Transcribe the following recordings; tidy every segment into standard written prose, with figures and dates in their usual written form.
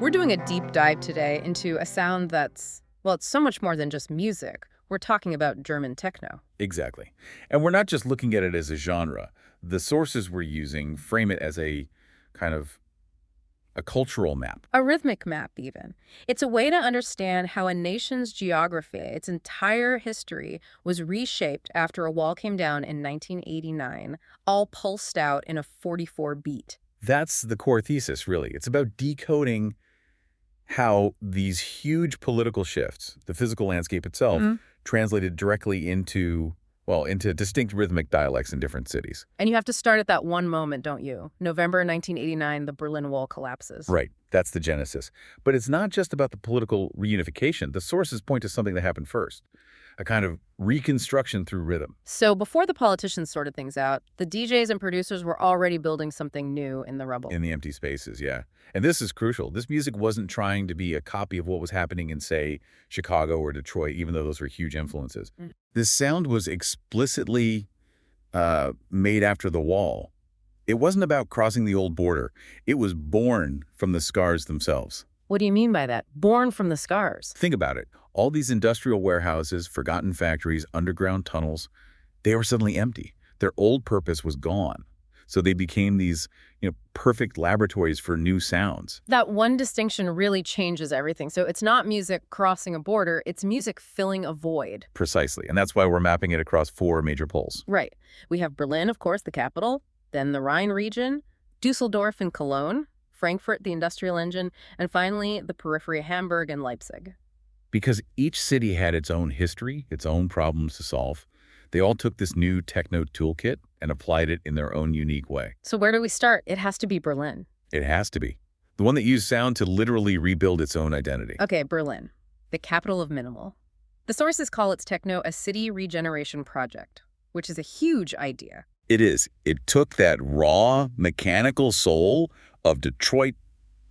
We're doing a deep dive today into a sound that's, well, it's so much more than just music. We're talking about German techno. Exactly. And we're not just looking at it as a genre. The sources we're using frame it as a kind of a cultural map. A rhythmic map, even. It's a way to understand how a nation's geography, its entire history, was reshaped after a wall came down in 1989, all pulsed out in a 44 beat. That's the core thesis, really. It's about decoding how these huge political shifts, the physical landscape itself, translated directly into distinct rhythmic dialects in different cities. And you have to start at that one moment, don't you? November 1989, the Berlin Wall collapses. Right. That's the genesis. But it's not just about the political reunification. The sources point to something that happened first, a kind of reconstruction through rhythm. So before the politicians sorted things out, the DJs and producers were already building something new in the rubble. In the empty spaces, yeah. And this is crucial. This music wasn't trying to be a copy of what was happening in, say, Chicago or Detroit, even though those were huge influences. This sound was explicitly made after the wall. It wasn't about crossing the old border. It was born from the scars themselves. What do you mean by that? Born from the scars? Think about it. All these industrial warehouses, forgotten factories, underground tunnels, they were suddenly empty. Their old purpose was gone. So they became these, perfect laboratories for new sounds. That one distinction really changes everything. So it's not music crossing a border, it's music filling a void. Precisely. And that's why we're mapping it across 4 major poles. Right. We have Berlin, of course, the capital, then the Rhine region, Dusseldorf and Cologne, Frankfurt, the industrial engine, and finally the periphery, Hamburg and Leipzig. Because each city had its own history, its own problems to solve. They all took this new techno toolkit and applied it in their own unique way. So where do we start? It has to be Berlin. It has to be. The one that used sound to literally rebuild its own identity. Okay, Berlin, the capital of minimal. The sources call its techno a city regeneration project, which is a huge idea. It is. It took that raw, mechanical soul of Detroit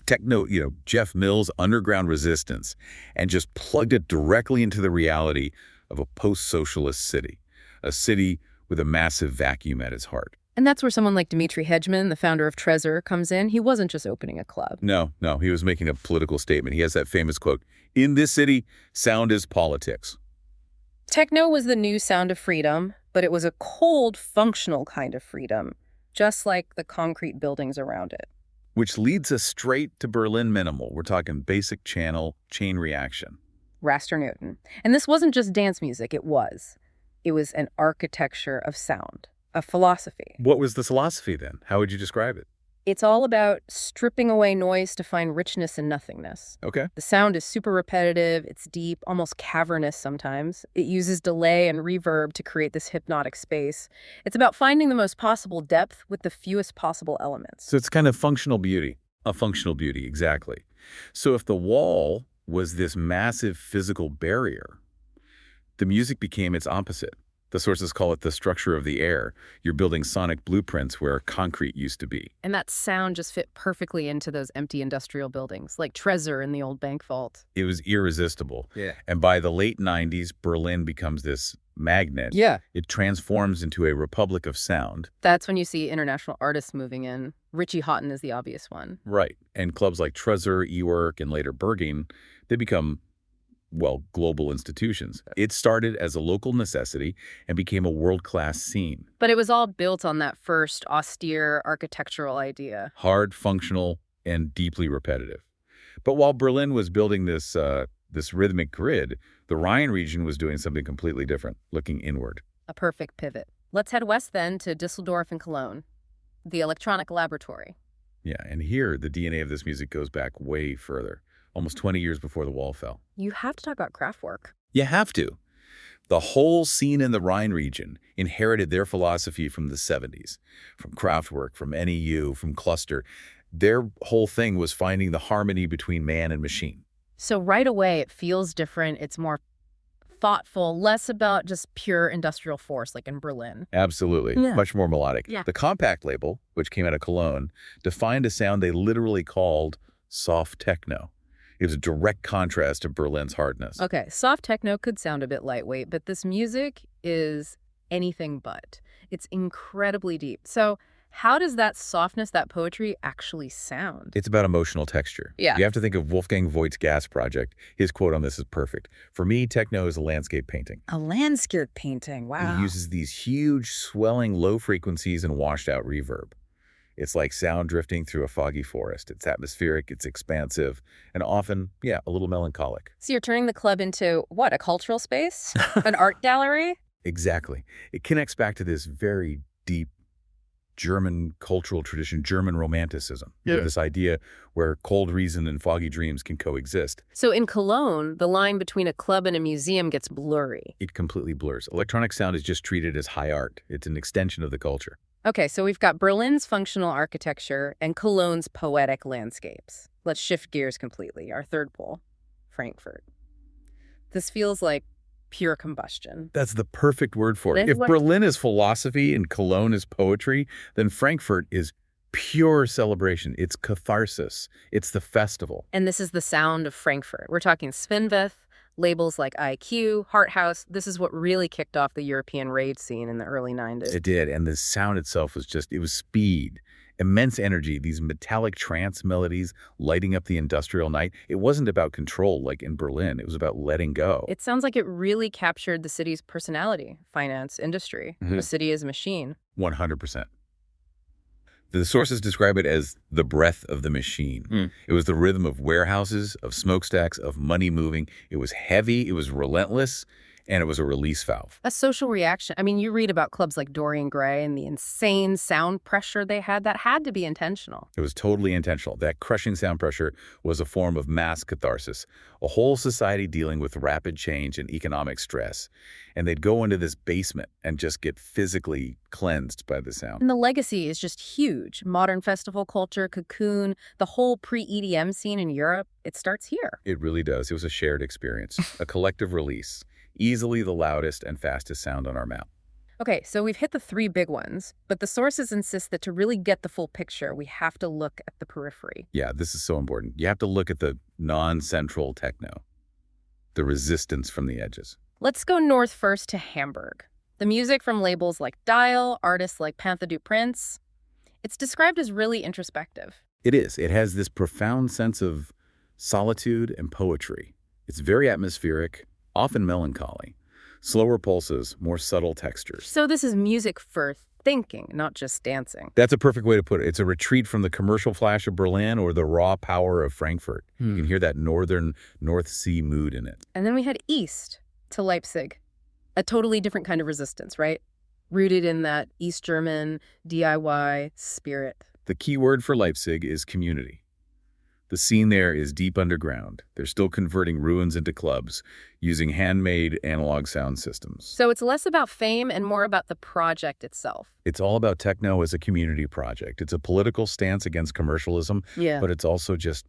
techno, Jeff Mills' underground resistance, and just plugged it directly into the reality of a post-socialist city, a city with a massive vacuum at its heart. And that's where someone like Dmitry Hedgeman, the founder of Tresor, comes in. He wasn't just opening a club. No, he was making a political statement. He has that famous quote, "In this city, sound is politics." Techno was the new sound of freedom, but it was a cold, functional kind of freedom, just like the concrete buildings around it. Which leads us straight to Berlin minimal. We're talking basic channel, chain reaction. Raster Newton. And this wasn't just dance music, it was. It was an architecture of sound, a philosophy. What was the philosophy then? How would you describe it? It's all about stripping away noise to find richness in nothingness. Okay. The sound is super repetitive, it's deep, almost cavernous sometimes. It uses delay and reverb to create this hypnotic space. It's about finding the most possible depth with the fewest possible elements. So it's kind of functional beauty. A functional beauty, exactly. So if the wall was this massive physical barrier, the music became its opposite. The sources call it the structure of the air. You're building sonic blueprints where concrete used to be. And that sound just fit perfectly into those empty industrial buildings, like Tresor in the old bank vault. It was irresistible. Yeah. And by the late 90s, Berlin becomes this magnet. Yeah. It transforms into a republic of sound. That's when you see international artists moving in. Richie Houghton is the obvious one. Right. And clubs like Tresor, E-Werk, and later Berghain, they become global institutions. It started as a local necessity and became a world-class scene. But it was all built on that first austere architectural idea. Hard, functional, and deeply repetitive. But while Berlin was building this rhythmic grid, the Rhine region was doing something completely different, looking inward. A perfect pivot. Let's head west then to Dusseldorf and Cologne, the electronic laboratory. Yeah, and here the DNA of this music goes back way further. Almost 20 years before the wall fell. You have to talk about Kraftwerk. You have to. The whole scene in the Rhine region inherited their philosophy from the 70s, from Kraftwerk, from NEU, from Cluster. Their whole thing was finding the harmony between man and machine. So right away, it feels different. It's more thoughtful, less about just pure industrial force like in Berlin. Absolutely. Yeah. Much more melodic. Yeah. The Compact label, which came out of Cologne, defined a sound they literally called soft techno. It was a direct contrast to Berlin's hardness. Okay, soft techno could sound a bit lightweight, but this music is anything but. It's incredibly deep. So How does that softness, that poetry, actually sound? It's about emotional texture. Yeah. You have to think of Wolfgang Voigt's Gas Project. His quote on this is perfect. For me, techno is a landscape painting. A landscape painting, wow. He uses these huge, swelling low frequencies and washed-out reverb. It's like sound drifting through a foggy forest. It's atmospheric, it's expansive, and often, yeah, a little melancholic. So you're turning the club into, what, a cultural space? An art gallery? Exactly. It connects back to this very deep German cultural tradition, German romanticism. Yeah. This idea where cold reason and foggy dreams can coexist. So in Cologne, the line between a club and a museum gets blurry. It completely blurs. Electronic sound is just treated as high art. It's an extension of the culture. Okay, so we've got Berlin's functional architecture and Cologne's poetic landscapes. Let's shift gears completely. Our third pole, Frankfurt. This feels like pure combustion. That's the perfect word for it. That's If what- Berlin is philosophy and Cologne is poetry, then Frankfurt is pure celebration. It's catharsis. It's the festival. And this is the sound of Frankfurt. We're talking Svenveth, labels like IQ, Heart House. This is what really kicked off the European rave scene in the early 90s. It did. And the sound itself was just, it was speed, immense energy, these metallic trance melodies lighting up the industrial night. It wasn't about control like in Berlin. It was about letting go. It sounds like it really captured the city's personality, finance, industry. The city is a machine. 100%. The sources describe it as the breath of the machine. It was the rhythm of warehouses, of smokestacks, of money moving. It was heavy, it was relentless, and it was a release valve. A social reaction. I mean, you read about clubs like Dorian Gray and the insane sound pressure they had. That had to be intentional. It was totally intentional. That crushing sound pressure was a form of mass catharsis, a whole society dealing with rapid change and economic stress. And they'd go into this basement and just get physically cleansed by the sound. And the legacy is just huge. Modern festival culture, Cocoon, the whole pre-EDM scene in Europe, it starts here. It really does. It was a shared experience, a collective release, easily the loudest and fastest sound on our map. Okay, so we've hit the three big ones, but the sources insist that to really get the full picture, we have to look at the periphery. Yeah, this is so important. You have to look at the non-central techno, the resistance from the edges. Let's go north first to Hamburg. The music from labels like Dial, artists like Panther du Prince, it's described as really introspective. It is. It has this profound sense of solitude and poetry. It's very atmospheric, often melancholy. Slower pulses, more subtle textures. So this is music for thinking, not just dancing. That's a perfect way to put it. It's a retreat from the commercial flash of Berlin or the raw power of Frankfurt. You can hear that northern North Sea mood in it. And then we head east to Leipzig. A totally different kind of resistance, right? Rooted in that East German DIY spirit. The key word for Leipzig is community. The scene there is deep underground. They're still converting ruins into clubs, using handmade analog sound systems. So it's less about fame and more about the project itself. It's all about techno as a community project. It's a political stance against commercialism, Yeah. but it's also just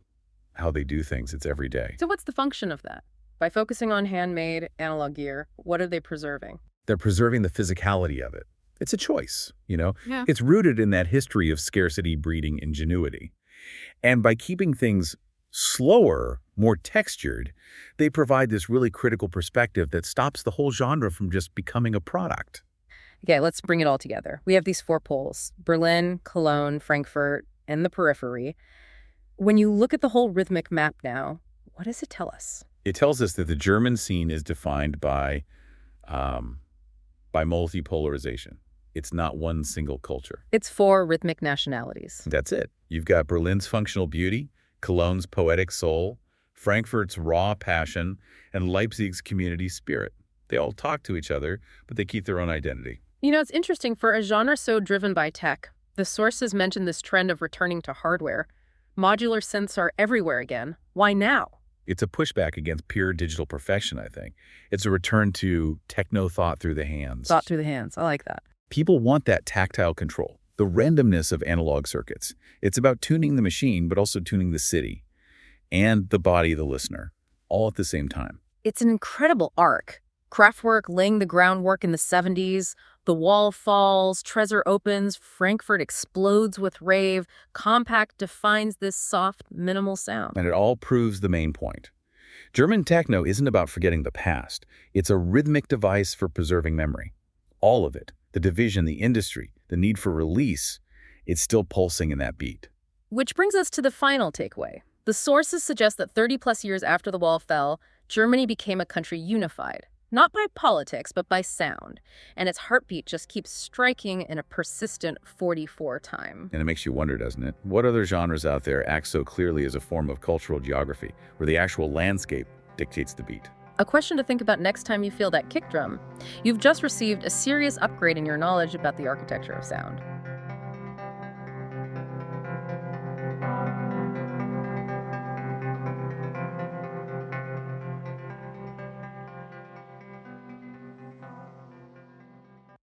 how they do things. It's every day. So what's the function of that? By focusing on handmade analog gear, what are they preserving? They're preserving the physicality of it. It's a choice, you know? Yeah. It's rooted in that history of scarcity breeding ingenuity. And by keeping things slower, more textured, they provide this really critical perspective that stops the whole genre from just becoming a product. Okay, let's bring it all together. We have these four poles: Berlin, Cologne, Frankfurt, and the periphery. When you look at the whole rhythmic map now, what does it tell us? It tells us that the German scene is defined by multipolarization. It's not one single culture. It's four rhythmic nationalities. That's it. You've got Berlin's functional beauty, Cologne's poetic soul, Frankfurt's raw passion, and Leipzig's community spirit. They all talk to each other, but they keep their own identity. You know, it's interesting, for a genre so driven by tech, the sources mention this trend of returning to hardware. Modular synths are everywhere again. Why now? It's a pushback against pure digital perfection, I think. It's a return to techno thought through the hands. Thought through the hands. I like that. People want that tactile control, the randomness of analog circuits. It's about tuning the machine, but also tuning the city and the body of the listener, all at the same time. It's an incredible arc. Kraftwerk laying the groundwork in the 70s, the wall falls, Tresor opens, Frankfurt explodes with rave, Compact defines this soft, minimal sound. And it all proves the main point. German techno isn't about forgetting the past. It's a rhythmic device for preserving memory. All of it. The division, the industry, the need for release, It's still pulsing in that beat. Which brings us to the final takeaway. The sources suggest that 30-plus years after the wall fell, Germany became a country unified. Not by politics, but by sound. And its heartbeat just keeps striking in a persistent 44 time. And it makes you wonder, doesn't it? What other genres out there act so clearly as a form of cultural geography, where the actual landscape dictates the beat? A question to think about next time you feel that kick drum. You've just received a serious upgrade in your knowledge about the architecture of sound.